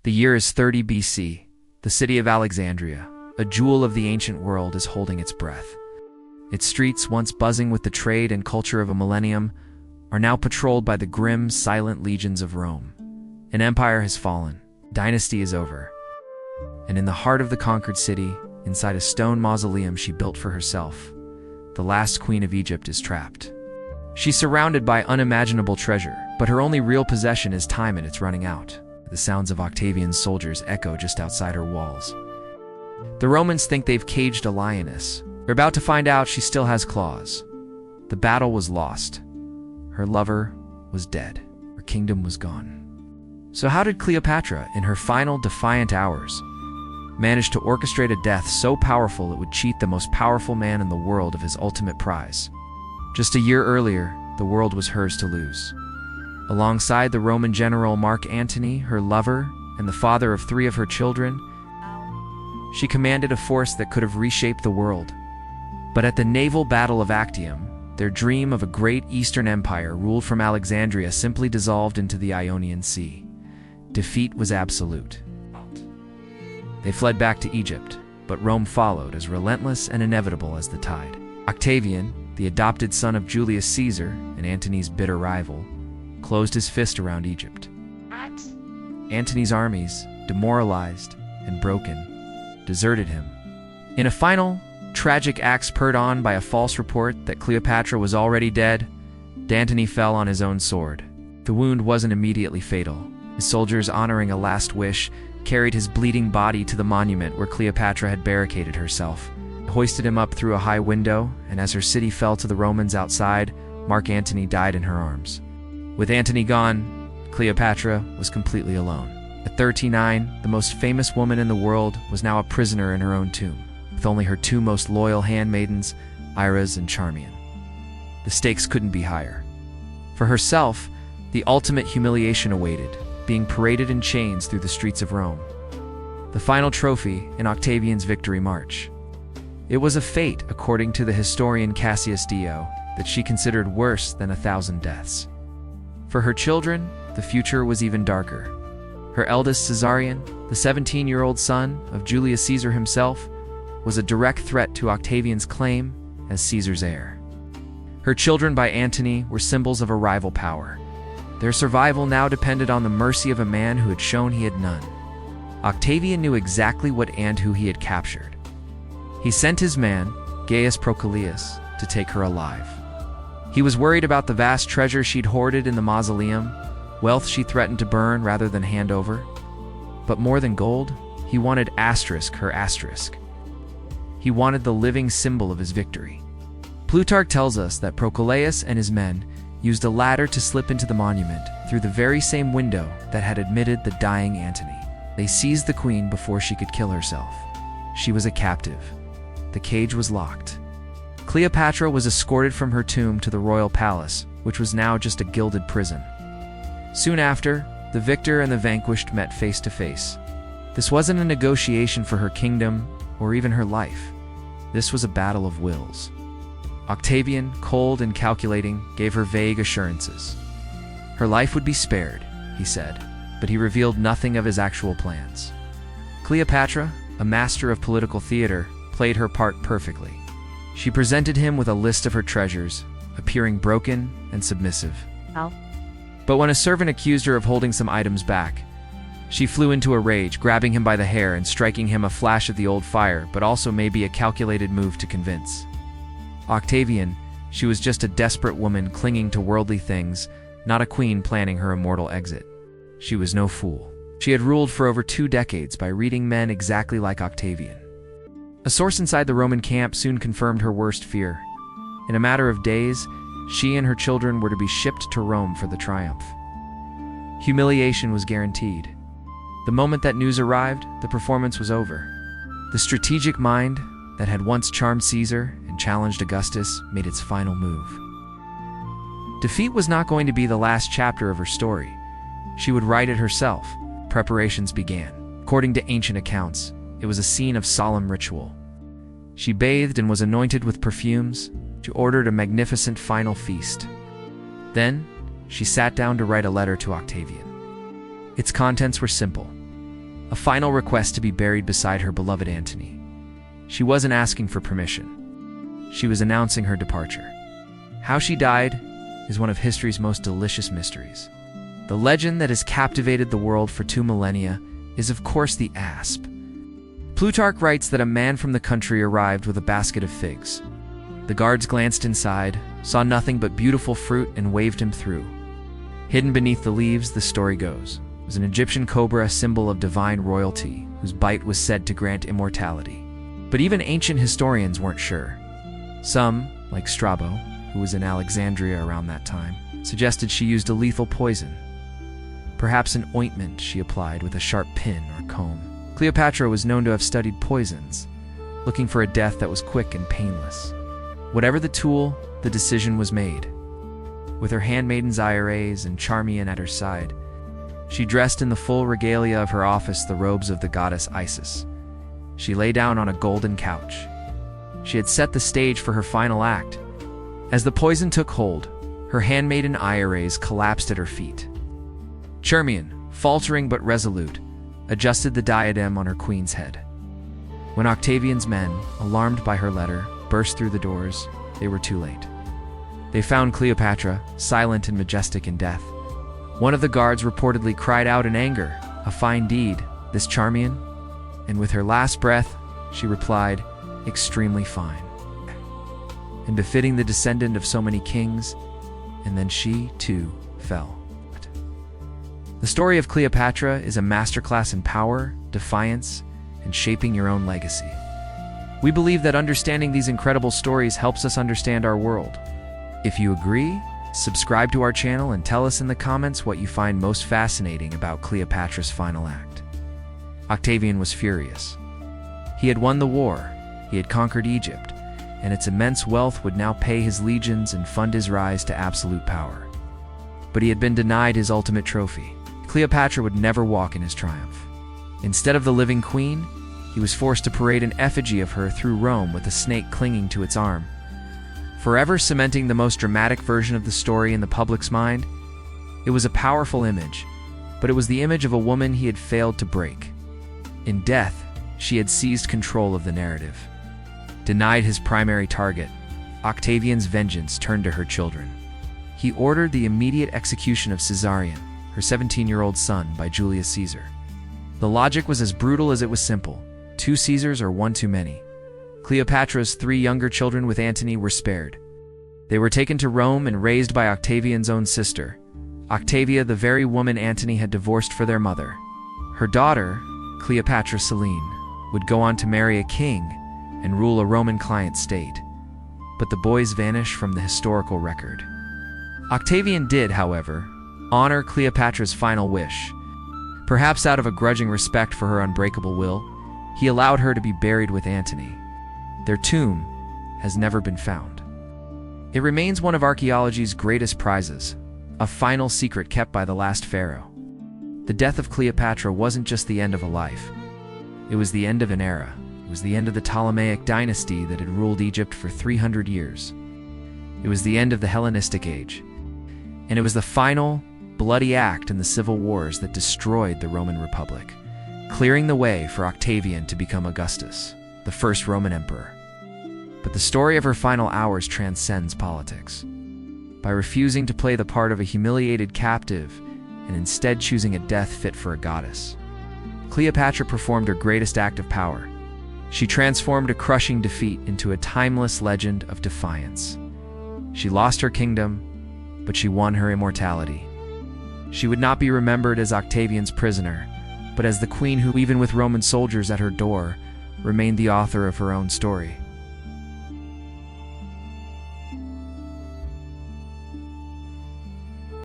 The year is 30 BC. The city of Alexandria, a jewel of the ancient world, is holding its breath. Its streets, once buzzing with the trade and culture of a millennium, are now patrolled by the grim, silent legions of Rome. An empire has fallen, dynasty is over. And in the heart of the conquered city, inside a stone mausoleum she built for herself, the last queen of Egypt is trapped. She's surrounded by unimaginable treasure, but her only real possession is time, and it's running out. The sounds of Octavian's soldiers echo just outside her walls. The Romans think they've caged a lioness. They're about to find out she still has claws. The battle was lost. Her lover was dead. Her kingdom was gone. So how did Cleopatra, in her final defiant hours, manage to orchestrate a death so powerful it would cheat the most powerful man in the world of his ultimate prize? Just a year earlier, the world was hers to lose. Alongside the Roman general Mark Antony, her lover, and the father of 3 of her children, she commanded a force that could have reshaped the world. But at the naval battle of Actium, their dream of a great Eastern empire ruled from Alexandria simply dissolved into the Ionian Sea. Defeat was absolute. They fled back to Egypt, but Rome followed, as relentless and inevitable as the tide. Octavian, the adopted son of Julius Caesar and Antony's bitter rival, closed his fist around Egypt. Antony's armies, demoralized and broken, deserted him. In a final, tragic act spurred on by a false report that Cleopatra was already dead, Antony fell on his own sword. The wound wasn't immediately fatal. His soldiers, honoring a last wish, carried his bleeding body to the monument where Cleopatra had barricaded herself, hoisted him up through a high window, and as her city fell to the Romans outside, Mark Antony died in her arms. With Antony gone, Cleopatra was completely alone. At 39, the most famous woman in the world was now a prisoner in her own tomb, with only her 2 most loyal handmaidens, Iris and Charmian. The stakes couldn't be higher. For herself, the ultimate humiliation awaited, being paraded in chains through the streets of Rome. The final trophy in Octavian's victory march. It was a fate, according to the historian Cassius Dio, that she considered worse than 1,000 deaths. For her children, the future was even darker. Her eldest, Caesarion, the 17-year-old son of Julius Caesar himself, was a direct threat to Octavian's claim as Caesar's heir. Her children by Antony were symbols of a rival power. Their survival now depended on the mercy of a man who had shown he had none. Octavian knew exactly what and who he had captured. He sent his man, Gaius Procalius, to take her alive. He was worried about the vast treasure she'd hoarded in the mausoleum, wealth she threatened to burn rather than hand over. But more than gold, he wanted her asterisk. He wanted the living symbol of his victory. Plutarch tells us that Procalius and his men used a ladder to slip into the monument through the very same window that had admitted the dying Antony. They seized the queen before she could kill herself. She was a captive. The cage was locked. Cleopatra was escorted from her tomb to the royal palace, which was now just a gilded prison. Soon after, the victor and the vanquished met face to face. This wasn't a negotiation for her kingdom or even her life. This was a battle of wills. Octavian, cold and calculating, gave her vague assurances. Her life would be spared, he said, but he revealed nothing of his actual plans. Cleopatra, a master of political theater, played her part perfectly. She presented him with a list of her treasures, appearing broken and submissive. But when a servant accused her of holding some items back, she flew into a rage, grabbing him by the hair and striking him a flash of the old fire, but also maybe a calculated move to convince Octavian she was just a desperate woman clinging to worldly things, not a queen planning her immortal exit. She was no fool. She had ruled for over 2 decades by reading men exactly like Octavian. A source inside the Roman camp soon confirmed her worst fear. In a matter of days, she and her children were to be shipped to Rome for the triumph. Humiliation was guaranteed. The moment that news arrived, the performance was over. The strategic mind that had once charmed Caesar and challenged Augustus made its final move. Defeat was not going to be the last chapter of her story. She would write it herself. Preparations began. According to ancient accounts, it was a scene of solemn ritual. She bathed and was anointed with perfumes. She ordered a magnificent final feast. Then, she sat down to write a letter to Octavian. Its contents were simple. a final request to be buried beside her beloved Antony. She wasn't asking for permission. She was announcing her departure. How she died is one of history's most delicious mysteries. The legend that has captivated the world for 2 millennia is, of course, the asp. Plutarch writes that a man from the country arrived with a basket of figs. The guards glanced inside, saw nothing but beautiful fruit, and waved him through. Hidden beneath the leaves, the story goes, was an Egyptian cobra, symbol of divine royalty, whose bite was said to grant immortality. But even ancient historians weren't sure. Some, like Strabo, who was in Alexandria around that time, suggested she used a lethal poison. Perhaps an ointment she applied with a sharp pin or comb. Cleopatra was known to have studied poisons, looking for a death that was quick and painless. Whatever the tool, the decision was made. With her handmaidens Iris and Charmian at her side, she dressed in the full regalia of her office, the robes of the goddess Isis. She lay down on a golden couch. She had set the stage for her final act. As the poison took hold, her handmaiden Iris collapsed at her feet. Charmian, faltering but resolute, adjusted the diadem on her queen's head. When Octavian's men, alarmed by her letter, burst through the doors, they were too late. They found Cleopatra, silent and majestic in death. One of the guards reportedly cried out in anger, "A fine deed, this Charmian?" And with her last breath, she replied, "Extremely fine," and befitting the descendant of so many kings. And then she, too, fell. The story of Cleopatra is a masterclass in power, defiance, and shaping your own legacy. We believe that understanding these incredible stories helps us understand our world. If you agree, subscribe to our channel and tell us in the comments what you find most fascinating about Cleopatra's final act. Octavian was furious. He had won the war, he had conquered Egypt, and its immense wealth would now pay his legions and fund his rise to absolute power. But he had been denied his ultimate trophy. Cleopatra would never walk in his triumph. Instead of the living queen, he was forced to parade an effigy of her through Rome with a snake clinging to its arm. Forever cementing the most dramatic version of the story in the public's mind, it was a powerful image, but it was the image of a woman he had failed to break. In death, she had seized control of the narrative. Denied his primary target, Octavian's vengeance turned to her children. He ordered the immediate execution of Caesarion, her 17-year-old son, by Julius Caesar. The logic was as brutal as it was simple. 2 Caesars or 1 too many. Cleopatra's 3 younger children with Antony were spared. They were taken to Rome and raised by Octavian's own sister, Octavia, the very woman Antony had divorced for their mother. Her daughter, Cleopatra Selene, would go on to marry a king and rule a Roman client state. But the boys vanish from the historical record. Octavian did, however, honor Cleopatra's final wish. Perhaps out of a grudging respect for her unbreakable will, he allowed her to be buried with Antony. Their tomb has never been found. It remains one of archaeology's greatest prizes, a final secret kept by the last pharaoh. The death of Cleopatra wasn't just the end of a life. It was the end of an era. It was the end of the Ptolemaic dynasty that had ruled Egypt for 300 years. It was the end of the Hellenistic age. And it was the final, bloody act in the civil wars that destroyed the Roman Republic, clearing the way for Octavian to become Augustus, the first Roman emperor. But the story of her final hours transcends politics. By refusing to play the part of a humiliated captive and instead choosing a death fit for a goddess, Cleopatra performed her greatest act of power. She transformed a crushing defeat into a timeless legend of defiance. She lost her kingdom, but she won her immortality. She would not be remembered as Octavian's prisoner, but as the queen who, even with Roman soldiers at her door, remained the author of her own story.